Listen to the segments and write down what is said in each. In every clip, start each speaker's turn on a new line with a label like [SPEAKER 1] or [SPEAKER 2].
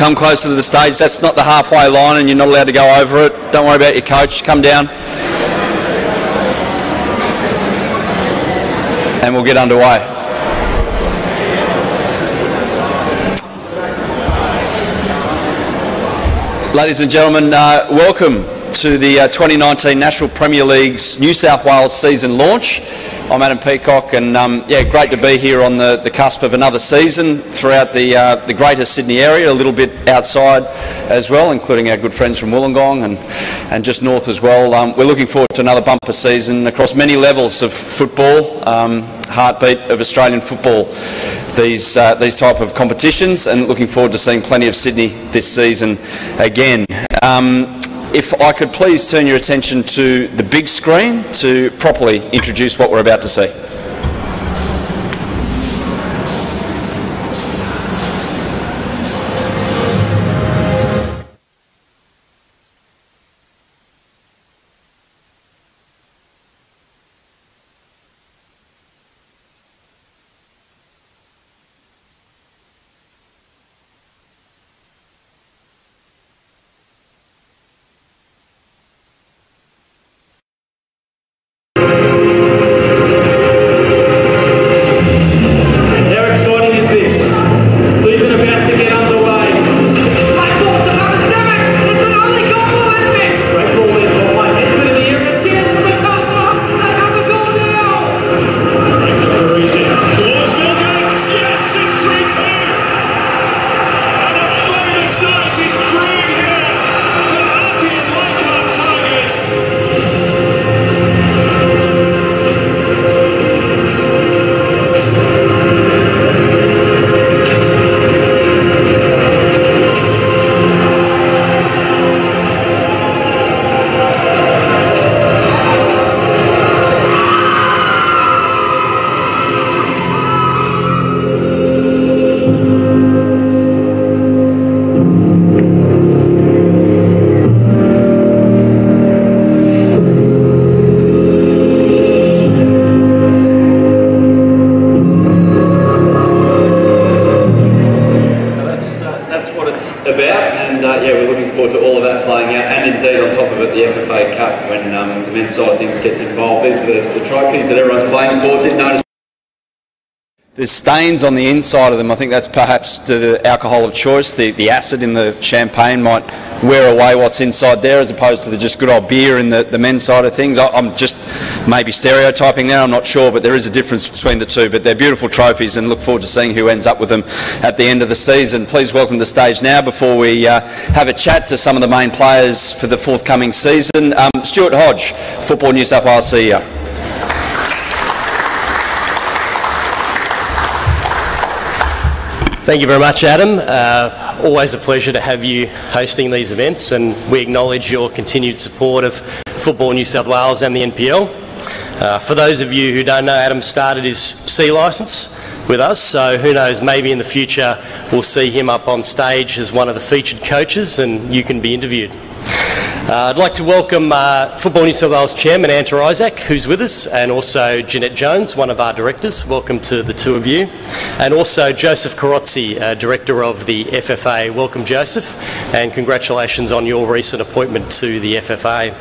[SPEAKER 1] come closer to the stage. That's not the halfway line and you're not allowed to go over it. Don't worry about your coach. Come down. And we'll get underway. Ladies and gentlemen, welcome to the 2019 National Premier League's New South Wales season launch. I'm Adam Peacock, and yeah, great to be here on the cusp of another season throughout the greater Sydney area, a little bit outside as well, including our good friends from Wollongong and just north as well. We're looking forward to another bumper season across many levels of football, heartbeat of Australian football, these type of competitions, and looking forward to seeing plenty of Sydney this season again. If I could please turn your attention to the big screen to properly introduce what we're about to see. There's stains on the inside of them. I think that's perhaps the alcohol of choice. The acid in the champagne might wear away what's inside there, as opposed to the just good old beer in the men's side of things. I'm just maybe stereotyping there, I'm not sure, but there is a difference between the two. But they're beautiful trophies, and look forward to seeing who ends up with them at the end of the season. Please welcome to the stage now, before we have a chat to some of the main players for the forthcoming season, Stuart Hodge, Football New South Wales CEO.
[SPEAKER 2] Thank you very much, Adam. Always a pleasure to have you hosting these events, and we acknowledge your continued support of Football New South Wales and the NPL. For those of you who don't know, Adam started his C licence with us, so who knows, maybe in the future we'll see him up on stage as one of the featured coaches and you can be interviewed. I'd like to welcome Football New South Wales Chairman Anta Isaac, who's with us, and also Jeanette Jones, one of our directors. Welcome to the two of you. And also Joseph Carozzi, Director of the FFA. Welcome, Joseph, and congratulations on your recent appointment to the FFA.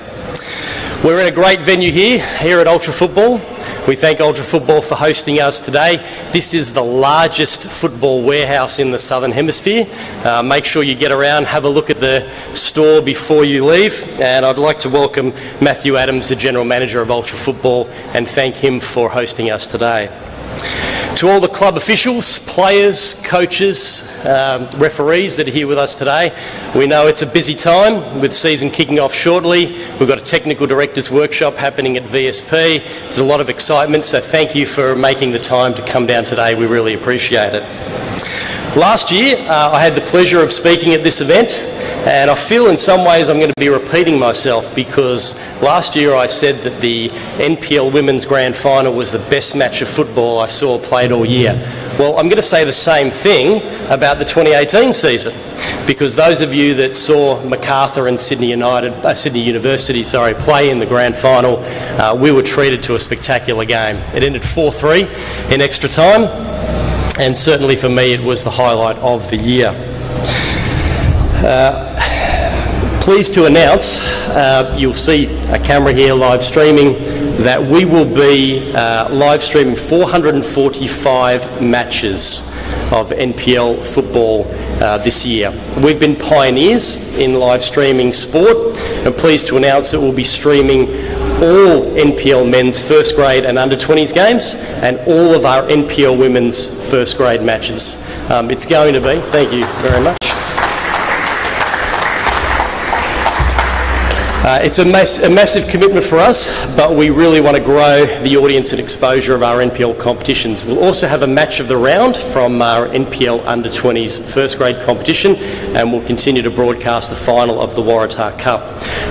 [SPEAKER 2] We're in a great venue here at Ultra Football. We thank Ultra Football for hosting us today. This is the largest football warehouse in the Southern Hemisphere. Make sure you get around, have a look at the store before you leave. And I'd like to welcome Matthew Adams, the General Manager of Ultra Football, and thank him for hosting us today. To all the club officials, players, coaches, referees that are here with us today, we know it's a busy time with season kicking off shortly. We've got a technical directors workshop happening at VSP. There's a lot of excitement, so thank you for making the time to come down today. We really appreciate it. Last year, I had the pleasure of speaking at this event, and I feel in some ways I'm going to be repeating myself, because last year I said that the NPL Women's Grand Final was the best match of football I saw played all year. Well, I'm going to say the same thing about the 2018 season, because those of you that saw Macarthur and Sydney University play in the Grand Final, we were treated to a spectacular game. It ended 4-3 in extra time, and certainly for me it was the highlight of the year. Pleased to announce, you'll see a camera here live streaming, that we will be live streaming 445 matches of NPL football this year. We've been pioneers in live streaming sport, and pleased to announce that we'll be streaming all NPL men's first grade and under 20s games and all of our NPL women's first grade matches. It's going to be, thank you very much. It's a massive commitment for us, but we really want to grow the audience and exposure of our NPL competitions. We'll also have a match of the round from our NPL under 20s first grade competition, and we'll continue to broadcast the final of the Waratah Cup.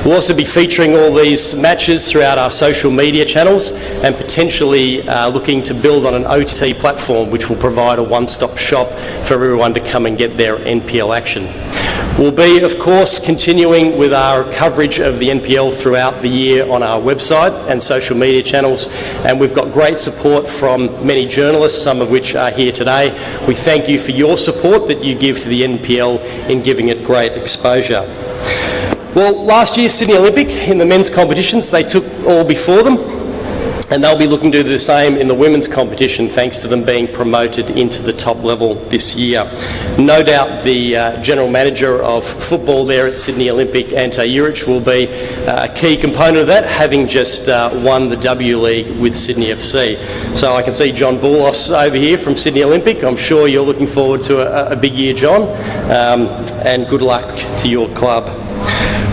[SPEAKER 2] We'll also be featuring all these matches throughout our social media channels and potentially looking to build on an OTT platform which will provide a one-stop shop for everyone to come and get their NPL action. We'll be, of course, continuing with our coverage of the NPL throughout the year on our website and social media channels, and we've got great support from many journalists, some of which are here today. We thank you for your support that you give to the NPL in giving it great exposure. Well, last year's Sydney Olympic in the men's competitions, they took all before them, and they'll be looking to do the same in the women's competition thanks to them being promoted into the top level this year. No doubt the General Manager of football there at Sydney Olympic, Ante Juric, will be a key component of that, having just won the W League with Sydney FC. So I can see John Boulos over here from Sydney Olympic. I'm sure you're looking forward to a big year, John, and good luck to your club.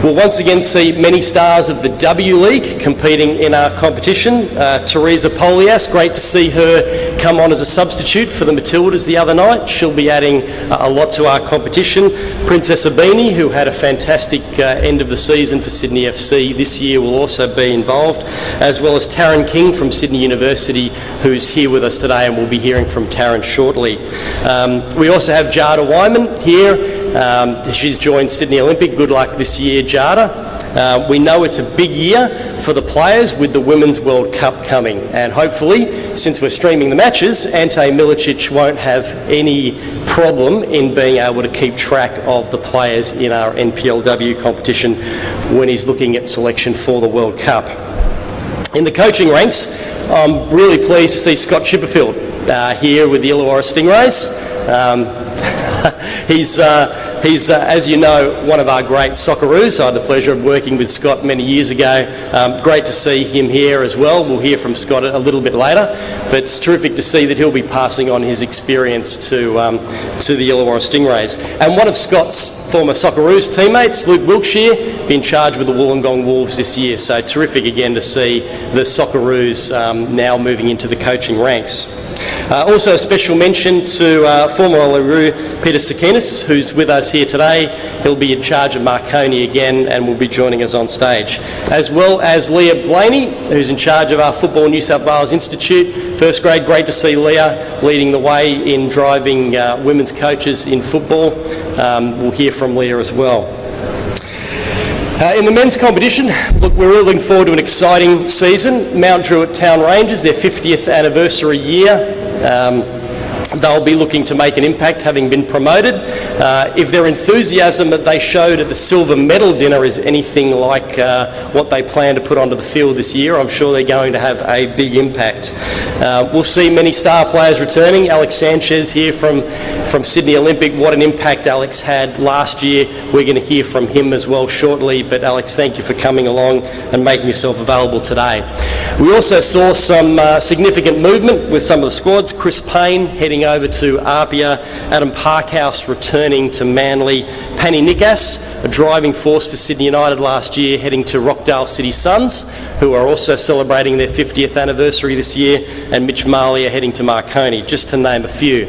[SPEAKER 2] We'll once again see many stars of the W League competing in our competition. Teresa Polias, great to see her come on as a substitute for the Matildas the other night. She'll be adding a lot to our competition. Princess Abini, who had a fantastic end of the season for Sydney FC this year, will also be involved, as well as Taryn King from Sydney University, who's here with us today, and we'll be hearing from Taryn shortly. We also have Jada Wyman here. She's joined Sydney Olympic. Good luck this year, Jada. We know it's a big year for the players with the Women's World Cup coming, and hopefully, since we're streaming the matches, Ante Milicic won't have any problem in being able to keep track of the players in our NPLW competition when he's looking at selection for the World Cup. In the coaching ranks, I'm really pleased to see Scott Chipperfield here with the Illawarra Stingrays. He's as you know, one of our great Socceroos. I had the pleasure of working with Scott many years ago. Great to see him here as well. We'll hear from Scott a little bit later, but it's terrific to see that he'll be passing on his experience to the Illawarra Stingrays. And one of Scott's former Socceroos teammates, Luke Wilkshire, been charged with the Wollongong Wolves this year. So terrific again to see the Socceroos now moving into the coaching ranks. Also a special mention to former Olaroo Peter Sakinis, who's with us here today. He'll be in charge of Marconi again and will be joining us on stage. As well as Leah Blaney, who's in charge of our Football New South Wales Institute. First grade, great to see Leah leading the way in driving women's coaches in football. We'll hear from Leah as well. In the men's competition, look, we're really looking forward to an exciting season. Mount Druitt Town Rangers, their 50th anniversary year. They'll be looking to make an impact, having been promoted. If their enthusiasm that they showed at the silver medal dinner is anything like what they plan to put onto the field this year, I'm sure they're going to have a big impact. We'll see many star players returning. Alex Sanchez here from Sydney Olympic. What an impact Alex had last year. We're going to hear from him as well shortly. But Alex, thank you for coming along and making yourself available today. We also saw some significant movement with some of the squads. Chris Payne heading over to Apia, Adam Parkhouse returning to Manly, Panny Nikas, a driving force for Sydney United last year, heading to Rockdale City Suns, who are also celebrating their 50th anniversary this year, and Mitch Marley are heading to Marconi, just to name a few.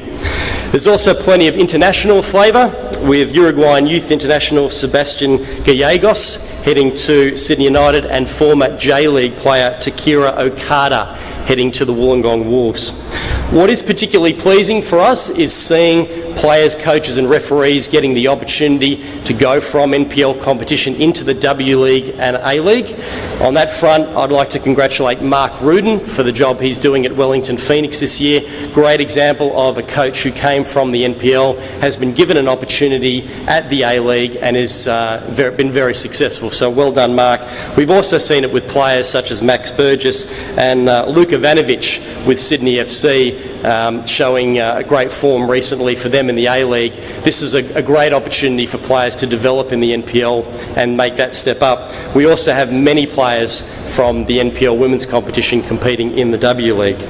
[SPEAKER 2] There's also plenty of international flavour, with Uruguayan youth international Sebastian Gallegos heading to Sydney United, and former J-League player Takira Okada heading to the Wollongong Wolves. What is particularly pleasing for us is seeing players, coaches and referees getting the opportunity to go from NPL competition into the W League and A League. On that front, I'd like to congratulate Mark Rudin for the job he's doing at Wellington Phoenix this year. Great example of a coach who came from the NPL, has been given an opportunity at the A League and has been very successful. So well done, Mark. We've also seen it with players such as Max Burgess and Luka Vanovic with Sydney FC, showing great form recently for them in the A League. This is a great opportunity for players to develop in the NPL and make that step up. We also have many players from the NPL women's competition competing in the W League.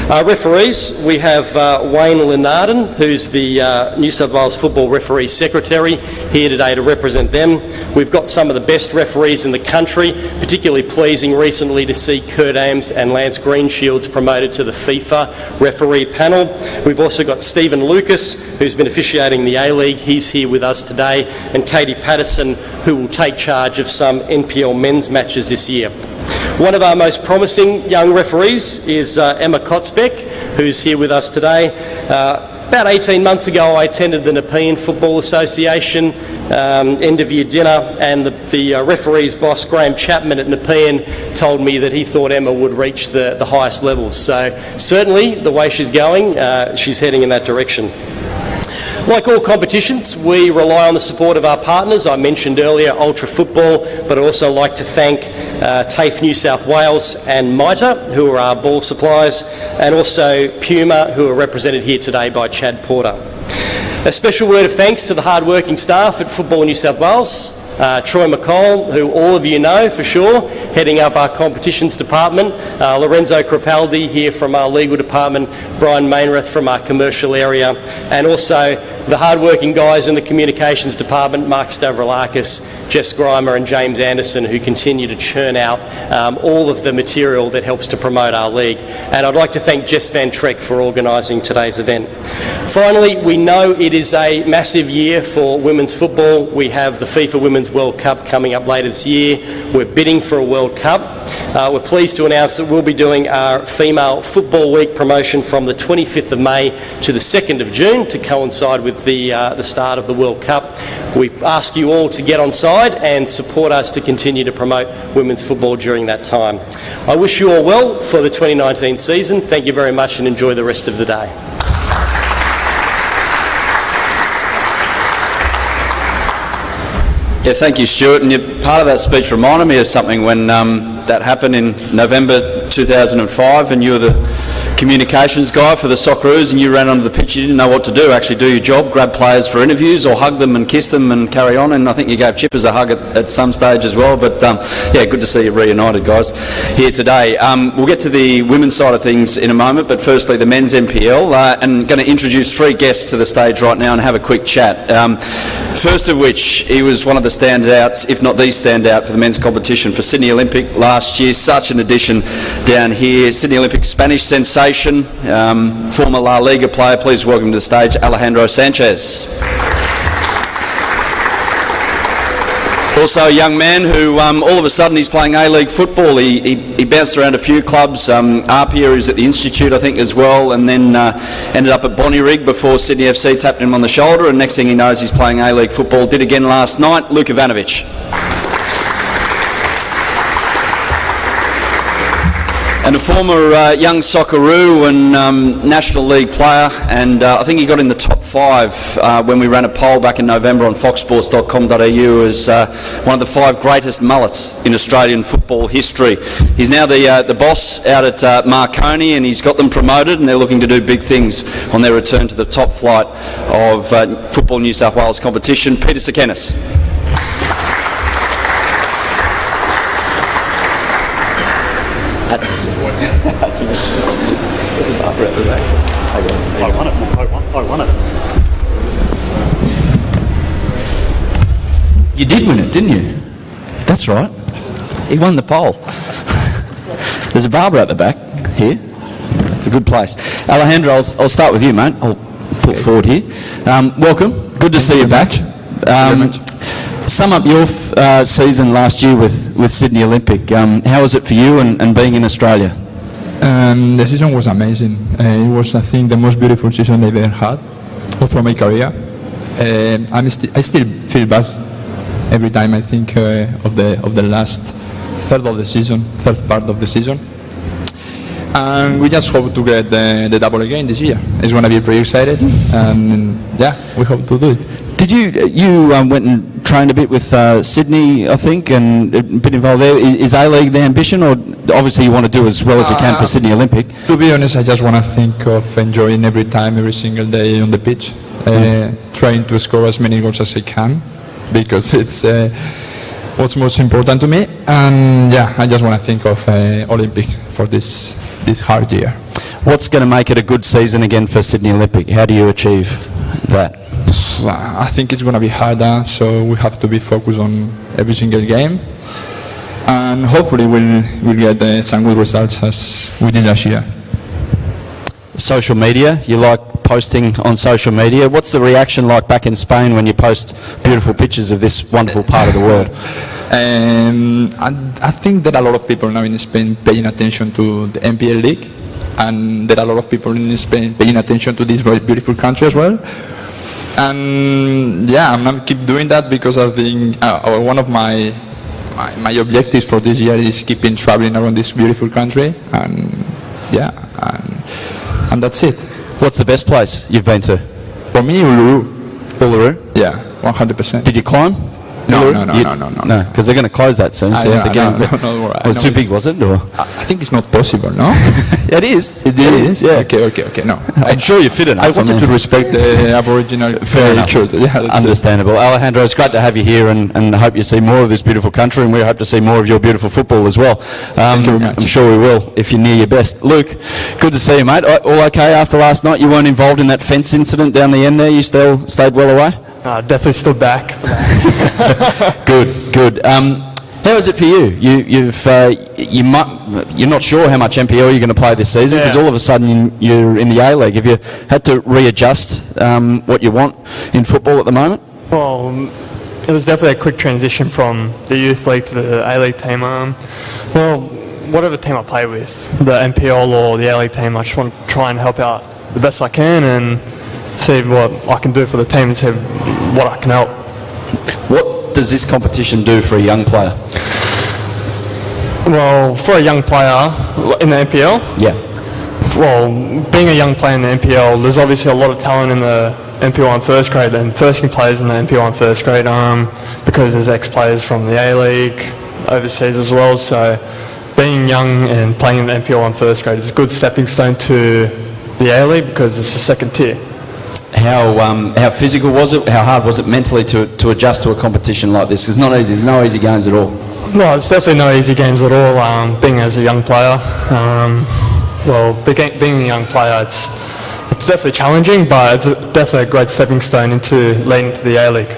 [SPEAKER 2] Referees, we have Wayne Lenarden, who's the New South Wales Football Referee Secretary, here today to represent them. We've got some of the best referees in the country, particularly pleasing recently to see Kurt Ames and Lance Greenshields promoted to the FIFA referee panel. We've also got Stephen Lucas, who's been officiating the A-League. He's here with us today, and Katie Patterson, who will take charge of some NPL men's matches this year. One of our most promising young referees is Emma Kotzbeck, who's here with us today. About 18 months ago, I attended the Nepean Football Association end-of-year dinner, and the referee's boss, Graham Chapman at Nepean, told me that he thought Emma would reach the highest levels. So certainly, the way she's going, she's heading in that direction. Like all competitions, we rely on the support of our partners. I mentioned earlier Ultra Football, but I'd also like to thank TAFE New South Wales and MITA, who are our ball suppliers, and also Puma, who are represented here today by Chad Porter. A special word of thanks to the hard-working staff at Football New South Wales. Troy McCall, who all of you know for sure, heading up our competitions department, Lorenzo Crepaldi here from our legal department, Brian Mainrath from our commercial area, and also the hard-working guys in the communications department, Mark Stavroulakis, Jess Grimer and James Anderson, who continue to churn out all of the material that helps to promote our league. And I'd like to thank Jess Van Treck for organising today's event. Finally, we know it is a massive year for women's football. We have the FIFA Women's World Cup coming up later this year. We're bidding for a World Cup. We're pleased to announce that we'll be doing our Female Football Week promotion from the 25th of May to the 2nd of June to coincide with the start of the World Cup. We ask you all to get on side and support us to continue to promote women's football during that time. I wish you all well for the 2019 season. Thank you very much and enjoy the rest of the day.
[SPEAKER 1] Yeah, thank you, Stuart. And part of that speech reminded me of something when that happened in November 2005, and you were the communications guy for the Socceroos, and you ran onto the pitch. You didn't know what to do. Actually, do your job, grab players for interviews, or hug them and kiss them and carry on. And I think you gave Chippers a hug at some stage as well. But yeah, good to see you reunited, guys, here today. We'll get to the women's side of things in a moment, but firstly, the men's NPL, and going to introduce three guests to the stage right now and have a quick chat. First of which, he was one of the standouts, if not the standout, for the men's competition for Sydney Olympic last year. Such an addition down here. Sydney Olympic Spanish sensation, former La Liga player. Please welcome to the stage Alejandro Sanchez. Also a young man who all of a sudden he's playing A-League football. He bounced around a few clubs. Arpia is at the Institute, I think, as well, and then ended up at Bonnyrigg before Sydney FC tapped him on the shoulder, and next thing he knows he's playing A-League football. Did again last night. Luka Vanovic. And a former young Socceroo and National League player, and I think he got in the top 5 when we ran a poll back in November on foxsports.com.au as one of the 5 greatest mullets in Australian football history. He's now the boss out at Marconi, and he's got them promoted, and they're looking to do big things on their return to the top flight of Football New South Wales competition. Peter Sekenis.
[SPEAKER 3] I won it.
[SPEAKER 1] You did win it, didn't you? That's right. He won the poll. There's a barber at the back here. It's a good place. Alejandro, I'll start with you, mate. I'll put forward here. Welcome. Good to see you back. Sum up your season last year with Sydney Olympic. How was it for you and being in Australia?
[SPEAKER 3] The season was amazing. It was, I think, the most beautiful season they've ever had.
[SPEAKER 4] all through my career. I still feel bad every time I think of the last third part of the season. And we just hope to get the double again this year. It's going to be pretty excited, and yeah, we hope to do it.
[SPEAKER 1] Did you went and trained a bit with Sydney, I think, and a bit involved there. Is A-League the ambition, or obviously you want to do as well as you can for Sydney Olympic?
[SPEAKER 4] To be honest, I just want to think of enjoying every single day on the pitch, trying to score as many goals as I can, because it's what's most important to me. And yeah, I just want to think of Olympic for this hard year.
[SPEAKER 1] What's going to make it a good season again for Sydney Olympic? How do you achieve that?
[SPEAKER 4] I think it's going to be harder, so we have to be focused on every single game, and hopefully we'll get some good results as we did last year.
[SPEAKER 1] Social media, you like posting on social media. What's the reaction like back in Spain when you post beautiful pictures of this wonderful part of the world?
[SPEAKER 4] I think that a lot of people now in Spain paying attention to the NPL League, and there are a lot of people in Spain paying attention to this very beautiful country as well. And yeah, I'm going to keep doing that, because I think one of my objectives for this year is keeping traveling around this beautiful country, and yeah, and that's it.
[SPEAKER 1] What's the best place you've been to?
[SPEAKER 4] For me, Uluru.
[SPEAKER 1] Uluru?
[SPEAKER 4] Yeah, 100%.
[SPEAKER 1] Did you climb?
[SPEAKER 4] No,
[SPEAKER 1] because they're going to close that soon, so you have to get
[SPEAKER 4] it
[SPEAKER 1] was too big, was it? Or?
[SPEAKER 4] I think it's not possible, no?
[SPEAKER 1] It is.
[SPEAKER 4] It is?
[SPEAKER 1] Yeah.
[SPEAKER 4] Okay, no.
[SPEAKER 1] I'm sure you're fit enough.
[SPEAKER 4] I wanted to respect the Aboriginal culture. Yeah,
[SPEAKER 1] understandable. Alejandro, it's great to have you here, and I hope you see more of this beautiful country, and we hope to see more of your beautiful football as well.
[SPEAKER 4] Thank you very much.
[SPEAKER 1] I'm sure we will, if you're near your best. Luke, good to see you, mate. All okay after last night? You weren't involved in that fence incident down the end there? You still stayed well away?
[SPEAKER 5] Definitely stood back.
[SPEAKER 1] Good. How is it for you? You're not sure how much NPL you're going to play this season, because all of a sudden you're in the A-League. Have you had to readjust what you want in football at the moment?
[SPEAKER 5] Well, it was definitely a quick transition from the youth league to the A-League team. Well, whatever team I play with, the NPL or the A-League team, I just want to try and help out the best I can and see what I can do for the team and see what I can help.
[SPEAKER 1] What does this competition do for a young player?
[SPEAKER 5] Well, for a young player in the NPL?
[SPEAKER 1] Yeah.
[SPEAKER 5] Well, being a young player in the NPL, there's obviously a lot of talent in the NPL first grade and first-team players in the NPL first grade, because there's ex-players from the A-League overseas as well. So being young and playing in the NPL first grade is a good stepping stone to the A-League, because it's the second tier.
[SPEAKER 1] How physical was it? How hard was it mentally to adjust to a competition like this? It's not easy. There's no easy games at all.
[SPEAKER 5] No, it's definitely no easy games at all. Being as a young player, being a young player, it's definitely challenging, but it's definitely a great stepping stone into leading to the A-League.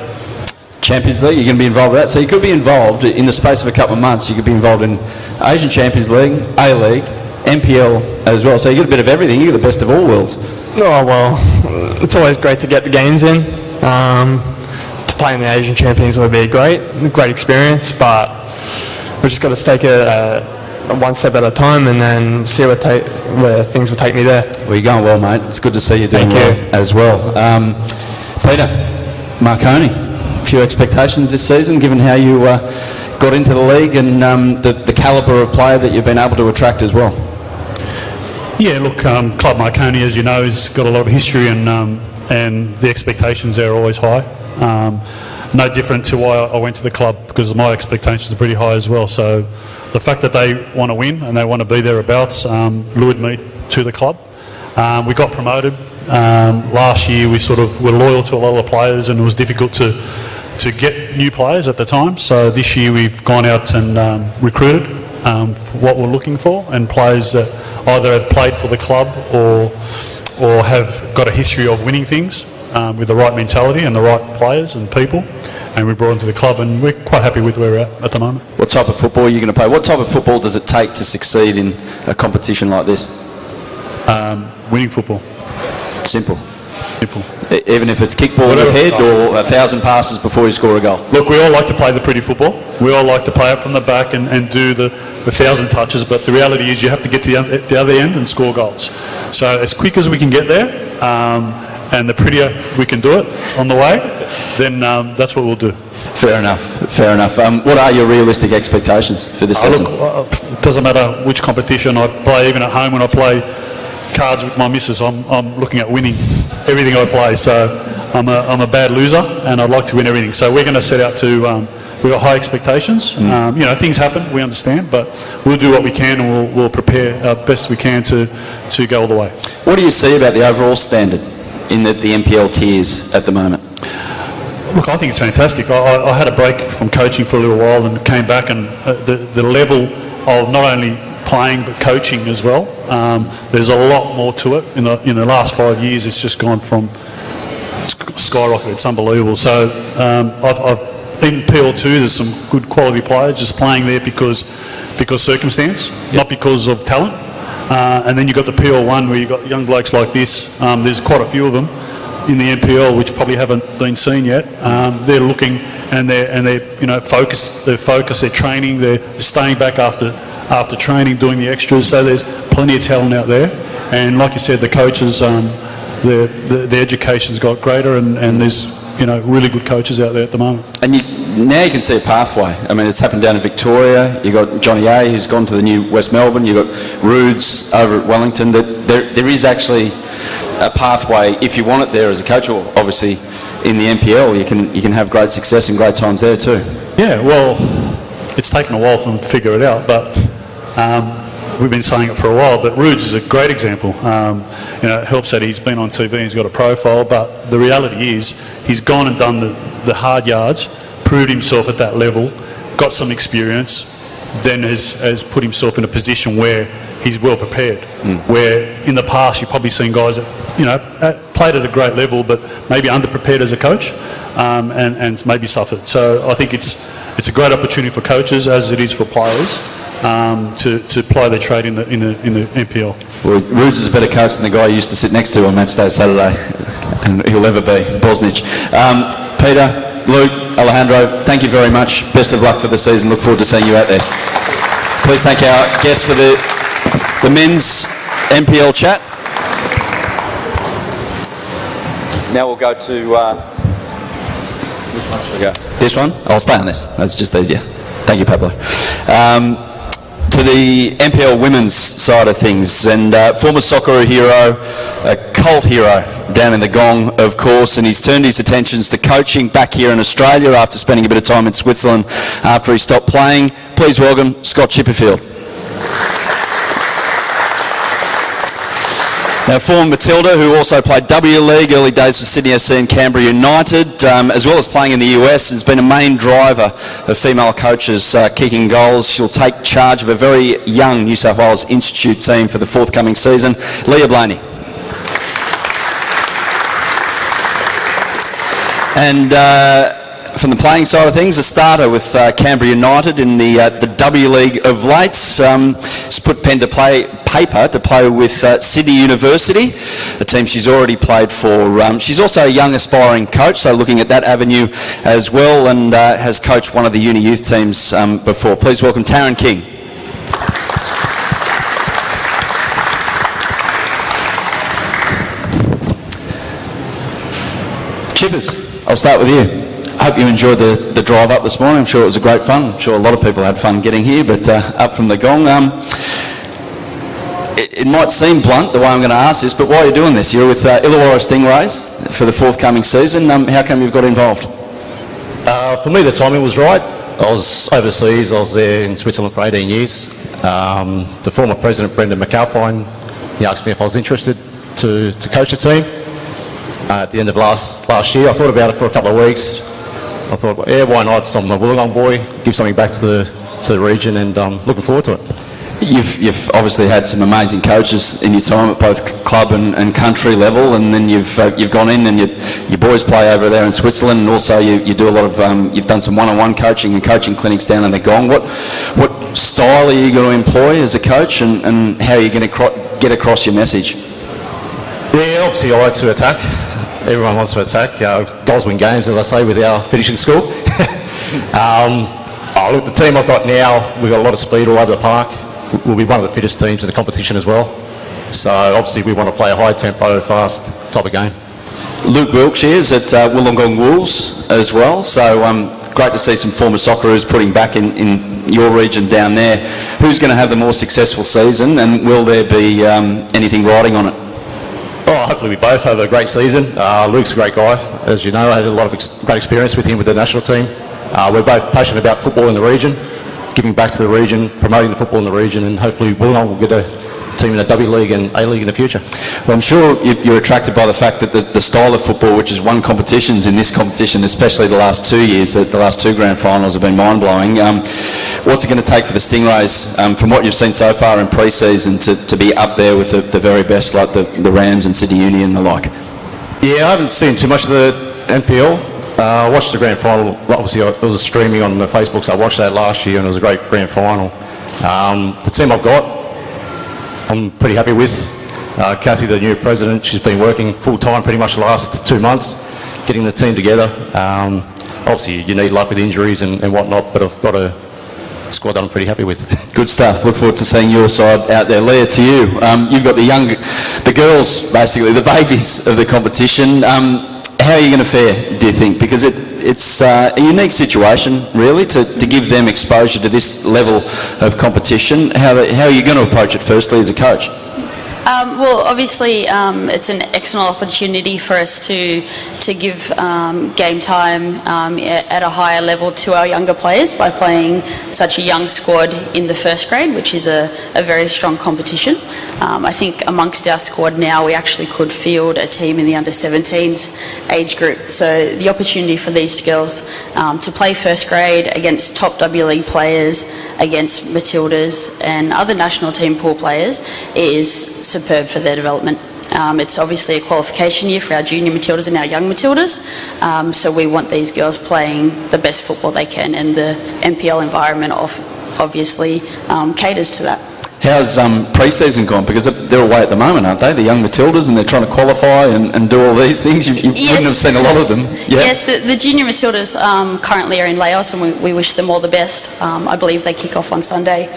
[SPEAKER 1] Champions League, you're going to be involved with that. So you could be involved in the space of a couple of months. You could be involved in Asian Champions League, A-League, NPL as well. So you get a bit of everything. You get the best of all worlds.
[SPEAKER 5] Oh, well, it's always great to get the games in. To play in the Asian Champions would be a great experience, but we've just got to take it one step at a time and then see where things will take me there.
[SPEAKER 1] Well, you're going well, mate. It's good to see you doing well as well. Peter, Marconi, a few expectations this season, given how you got into the league and the calibre of player that you've been able to attract as well.
[SPEAKER 3] Yeah, look, Club Marconi, as you know, has got a lot of history, and the expectations there are always high. No different to why I went to the club, because my expectations are pretty high as well. So the fact that they want to win and they want to be thereabouts lured me to the club. We got promoted. Last year we sort of were loyal to a lot of the players, and it was difficult to get new players at the time. So this year we've gone out and recruited what we're looking for, and players that either have played for the club or have got a history of winning things with the right mentality and the right players and people, and we brought them to the club, and we're quite happy with where we're at the moment.
[SPEAKER 1] What type of football are you going to play? What type of football does it take to succeed in a competition like this?
[SPEAKER 3] Winning football.
[SPEAKER 1] Simple.
[SPEAKER 3] Even
[SPEAKER 1] if it's kickball with head or 1,000 passes before you score a goal.
[SPEAKER 3] Look, we all like to play the pretty football. We all like to play it from the back and do the 1,000 touches, but the reality is you have to get to the other end and score goals. So as quick as we can get there, and the prettier we can do it on the way, then that's what we'll do.
[SPEAKER 1] Fair enough, fair enough. What are your realistic expectations for this season?
[SPEAKER 3] Look, it doesn't matter which competition I play, even at home when I play cards with my missus, I'm looking at winning everything I play. So I'm a bad loser, and I'd like to win everything. So we're going to set out to. We've got high expectations. Things happen, we understand, but we'll do what we can, and we'll prepare our best we can to go all the way. What
[SPEAKER 1] do you see about the overall standard in the NPL tiers at the moment?
[SPEAKER 3] Look, I think it's fantastic. I had a break from coaching for a little while and came back, and the level of not only playing but coaching as well. There's a lot more to it. In the last 5 years, it's just gone from skyrocketed. It's unbelievable. So in PL2, there's some good quality players just playing there because circumstance, not because of talent. And then you've got the PL1 where you've got young blokes like this. There's quite a few of them in the NPL which probably haven't been seen yet. They're looking and they're focused. They're focused. They're training. They're staying back after training, doing the extras. So there's plenty of talent out there. And like you said, the coaches, the education's got greater, and there's really good coaches out there at the moment. And
[SPEAKER 1] now you can see a pathway. I mean, it's happened down in Victoria. You've got Johnny A, who's gone to the new West Melbourne. You've got Roods over at Wellington. There is actually a pathway if you want it there as a coach, or obviously in the NPL you can have great success and great times there too.
[SPEAKER 3] Yeah, well, it's taken a while for them to figure it out, but we've been saying it for a while. But Roods is a great example. It helps that he's been on TV and he's got a profile, but the reality is he's gone and done the hard yards, proved himself at that level, got some experience, then has put himself in a position where he's well prepared. Where in the past you've probably seen guys that played at a great level but maybe underprepared as a coach, and maybe suffered. So I think it's a great opportunity for coaches, as it is for players, to play their trade in the NPL.
[SPEAKER 1] Well, Roods is a better coach than the guy I used to sit next to on match day Saturday, and he'll ever be, Bosnich. Peter, Luke, Alejandro, thank you very much. Best of luck for the season. Look forward to seeing you out there. Please thank our guests for the men's NPL chat. Now we'll go to... which one should we go? This one? I'll stay on this. That's just easier. Thank you, Pablo. To the NPL women's side of things, and former Socceroo hero, a cult hero down in the Gong, of course, and he's turned his attentions to coaching back here in Australia after spending a bit of time in Switzerland after he stopped playing. Please welcome Scott Chipperfield. Now, former Matilda, who also played W League, early days for Sydney FC and Canberra United, as well as playing in the US, has been a main driver of female coaches kicking goals. She'll take charge of a very young New South Wales Institute team for the forthcoming season. Leah Blaney. And from the playing side of things, a starter with Canberra United in the W League of late. She's put pen to paper to play with Sydney University, a team she's already played for. She's also a young aspiring coach, so looking at that avenue as well, and has coached one of the uni youth teams before. Please welcome Taryn King. Chippers, I'll start with you. I hope you enjoyed the drive up this morning. I'm sure it was a great fun. I'm sure a lot of people had fun getting here, but up from the Gong. It might seem blunt the way I'm going to ask this, but why are you doing this? You're with Illawarra Stingrays for the forthcoming season. How come you've got involved?
[SPEAKER 6] For me, the timing was right. I was overseas. I was there in Switzerland for 18 years. The former president, Brendan McAlpine, he asked me if I was interested to coach a team. At the end of last year, I thought about it for a couple of weeks. I thought, well, yeah, why not? I'm a Wollongong boy, give something back to the region, and looking forward to it.
[SPEAKER 1] You've obviously had some amazing coaches in your time at both club and country level, and then you've gone in and your boys play over there in Switzerland, and also you do a lot of you've done some one-on-one coaching and coaching clinics down in the Gong. What style are you going to employ as a coach, and how are you going to get across your message?
[SPEAKER 6] Yeah, obviously I like to attack. Everyone wants to attack. Goals win games, as I say, with our finishing score. Look, the team I've got now, we've got a lot of speed all over the park. We'll be one of the fittest teams in the competition as well. So obviously we want to play a high tempo, fast type of game.
[SPEAKER 1] Luke Wilkshire's at Wollongong Wolves as well, so great to see some former Socceroos putting back in your region down there. Who's going to have the more successful season, and will there be anything riding on it?
[SPEAKER 6] Oh, hopefully we both have a great season. Luke's a great guy, as you know. I had a lot of great experience with him with the national team. We're both passionate about football in the region, giving back to the region, promoting the football in the region, and hopefully Wollongong will get a team in the W League and A League in the future.
[SPEAKER 1] Well, I'm sure you're attracted by the fact that the style of football, which has won competitions in this competition, especially the last 2 years, the last 2 grand finals have been mind-blowing. What's it going to take for the Stingrays, from what you've seen so far in pre-season, to be up there with the very best, like the Rams and Sydney Uni and the like?
[SPEAKER 6] Yeah, I haven't seen too much of the NPL. I watched the grand final. Obviously, it was streaming on the Facebook, so I watched that last year, and it was a great grand final. The team I've got, I'm pretty happy with. Kathy, the new president, she's been working full-time pretty much the last 2 months, getting the team together. Obviously, you need luck with injuries and whatnot, but I've got a squad that I'm pretty happy with.
[SPEAKER 1] Good stuff. Look forward to seeing your side out there. Leah, to you. You've got the girls, basically, the babies of the competition. How are you going to fare, do you think? Because it's a unique situation, really, to give them exposure to this level of competition. How are you going to approach it, firstly, as a coach?
[SPEAKER 7] Well, obviously, it's an excellent opportunity for us to give game time at a higher level to our younger players by playing such a young squad in the first grade, which is a very strong competition. I think amongst our squad now, we actually could field a team in the under-17s age group. So the opportunity for these girls to play first grade against top W League players, against Matildas and other national team pool players is superb for their development. It's obviously a qualification year for our junior Matildas and our young Matildas, so we want these girls playing the best football they can, and the NPL environment obviously caters to that.
[SPEAKER 1] How's pre-season gone? Because they're away at the moment, aren't they? The young Matildas, and they're trying to qualify and do all these things. You
[SPEAKER 7] Yes.
[SPEAKER 1] wouldn't have seen a lot of them. Yeah?
[SPEAKER 7] Yes, the junior Matildas currently are in Laos, and we wish them all the best. I believe they kick off on Sunday,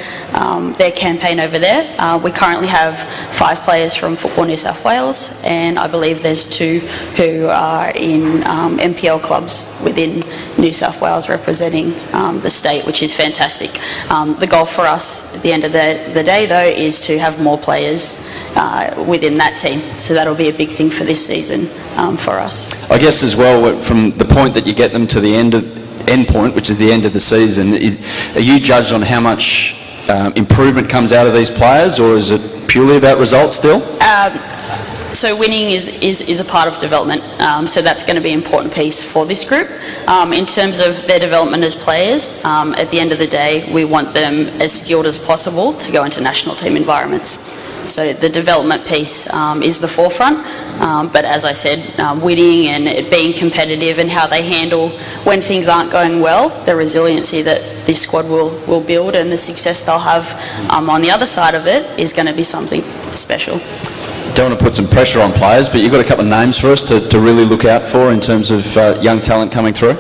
[SPEAKER 7] their campaign over there. We currently have 5 players from Football New South Wales, and I believe there's 2 who are in NPL clubs within New South Wales representing the state, which is fantastic. The goal for us at the end of the day, though, is to have more players within that team. So that'll be a big thing for this season for us.
[SPEAKER 1] I guess as well, from the point that you get them to the end point, which is the end of the season, are you judged on how much improvement comes out of these players, or is it purely about results still?
[SPEAKER 7] So winning is a part of development, so that's going to be an important piece for this group. In terms of their development as players, at the end of the day, we want them as skilled as possible to go into national team environments. So the development piece is the forefront, but as I said, winning and it being competitive and how they handle when things aren't going well, the resiliency that this squad will build and the success they'll have on the other side of it is going to be something special.
[SPEAKER 1] Don't want to put some pressure on players, but you've got a couple of names for us to really look out for in terms of young talent coming through?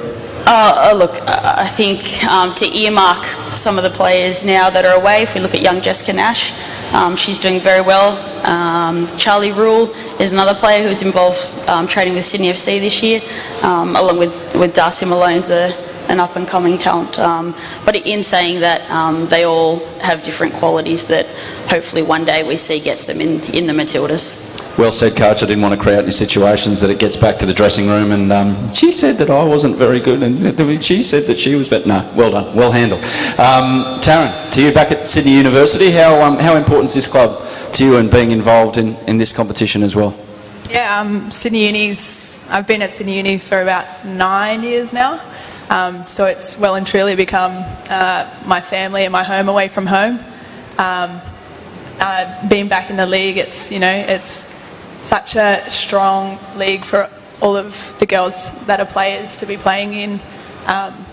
[SPEAKER 7] Look, I think to earmark some of the players now that are away, if we look at young Jessica Nash, she's doing very well. Charlie Rule is another player who's involved training with Sydney FC this year, along with Darcy Malone's an up-and-coming talent. But in saying that, they all have different qualities that hopefully one day we see gets them in the Matildas.
[SPEAKER 1] Well said, Coach. I didn't want to create any situations that it gets back to the dressing room and she said that I wasn't very good and she said that she was better. No, well done, well handled. Taryn, to you back at Sydney University, how important is this club to you and being involved in this competition as well?
[SPEAKER 8] Yeah, Sydney Uni's, I've been at Sydney Uni for about 9 years now, so it's well and truly become my family and my home away from home. Being back in the league, it's such a strong league for all of the girls that are players to be playing in.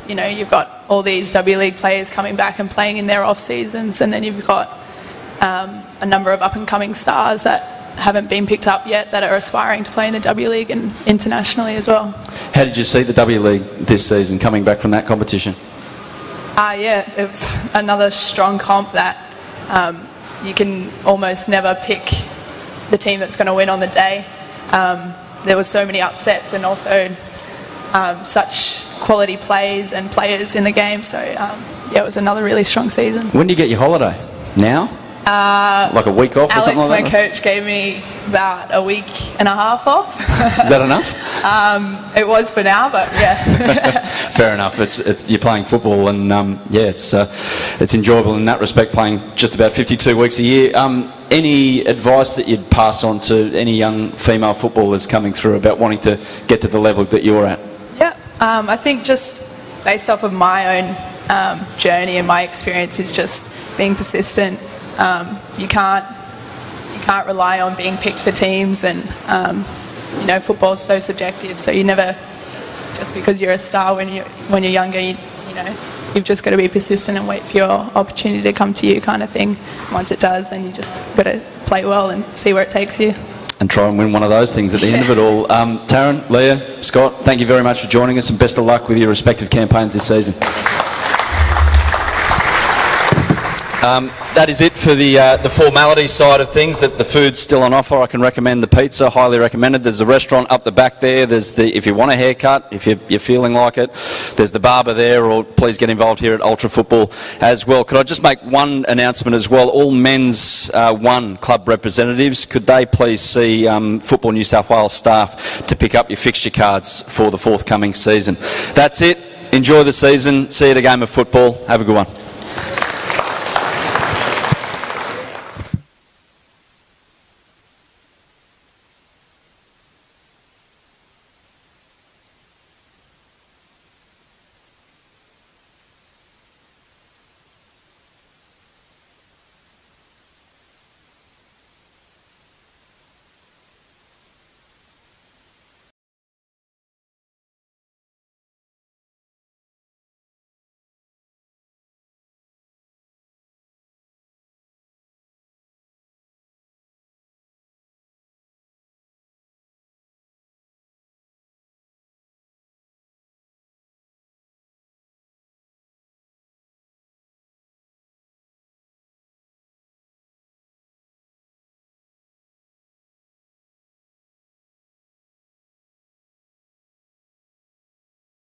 [SPEAKER 8] You've got all these W League players coming back and playing in their off seasons, and then you've got a number of up and coming stars that haven't been picked up yet that are aspiring to play in the W League and internationally as well.
[SPEAKER 1] How did you see the W League this season coming back from that competition?
[SPEAKER 8] Yeah, it was another strong comp that you can almost never pick the team that's going to win on the day. there were so many upsets and also such quality plays and players in the game. So yeah, it was another really strong season.
[SPEAKER 1] When do you get your holiday? Now? Like a week off or something like that?
[SPEAKER 8] Alex, my coach, gave me about a week and a half off.
[SPEAKER 1] Is that enough?
[SPEAKER 8] It was for now, but yeah.
[SPEAKER 1] Fair enough. It's you're playing football, and yeah, it's enjoyable in that respect. Playing just about 52 weeks a year. Any advice that you'd pass on to any young female footballers coming through about wanting to get to the level that you're at?
[SPEAKER 8] Yeah, I think just based off of my own journey and my experience is just being persistent. You can't rely on being picked for teams, and you know, football is so subjective. So you never, just because you're a star when you're younger, you know, you've just got to be persistent and wait for your opportunity to come to you, kind of thing. Once it does, then you just got to play well and see where it takes you.
[SPEAKER 1] And try and win one of those things at the end of it all. Taryn, Leah, Scott, thank you very much for joining us, and best of luck with your respective campaigns this season. That is it for the formality side of things. That the food's still on offer. I can recommend the pizza, highly recommended. There's a restaurant up the back there. There's if you want a haircut, if you're feeling like it, there's the barber there, or please get involved here at Ultra Football as well. Could I just make one announcement as well? All men's one club representatives, could they please see Football New South Wales staff to pick up your fixture cards for the forthcoming season? That's it. Enjoy the season. See you at a game of football. Have a good one.